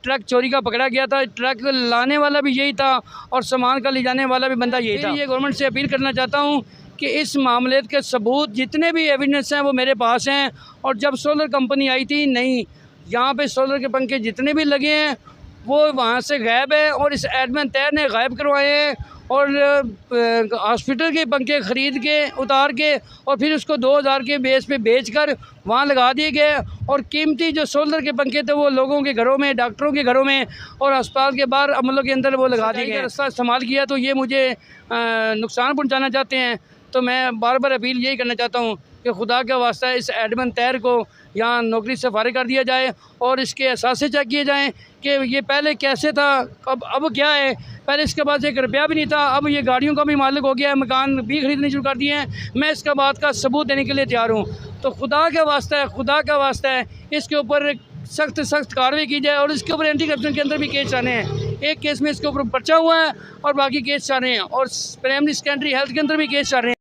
Truck चोरी का पकड़ा गया था। ट्रक लाने वाला भी यही था और सामान का ले जाने वाला भी बंदा यही था। ये गवर्नमेंट से अपील करना चाहता हूँ कि इस मामले के सबूत जितने भी एविडेंस हैं वो मेरे पास हैं। और जब सोलर कंपनी आई थी, नहीं, यहाँ पे सोलर के पंखे जितने भी लगे हैं वो वहाँ से गायब है और इस एडमिन तैर ने गायब करवाए हैं और हॉस्पिटल के पंखे ख़रीद के उतार के और फिर उसको 2000 के बेस पे बेचकर वहाँ लगा दिए गए। और कीमती जो सोलर के पंखे थे वो लोगों के घरों में, डॉक्टरों के घरों में और अस्पताल के बाहर अमलों के अंदर वो लगा दिए गए। रास्ता इस्तेमाल किया तो ये मुझे नुकसान पहुँचाना चाहते हैं। तो मैं बार बार अपील यही करना चाहता हूँ कि खुदा का वास्ता इस एडमिन तैर को यहाँ नौकरी से फारिग कर दिया जाए और इसके एहसास चेक किए जाएँ कि ये पहले कैसे था, अब क्या है। पहले इसके पास 1 रुपया भी नहीं था, अब ये गाड़ियों का भी मालिक हो गया है, मकान भी खरीदने शुरू कर दिए हैं। मैं इसका बात का सबूत देने के लिए तैयार हूँ। तो खुदा का वास्ता है इसके ऊपर सख्त कार्रवाई की जाए और इसके ऊपर एंटी करप्शन के अंदर भी केस चाहने हैं। एक केस में इसके ऊपर पर्चा हुआ है और बाकी केस चाह रहे हैं और प्राइमरी सेकेंडरी हेल्थ के अंदर भी केस चाह रहे हैं।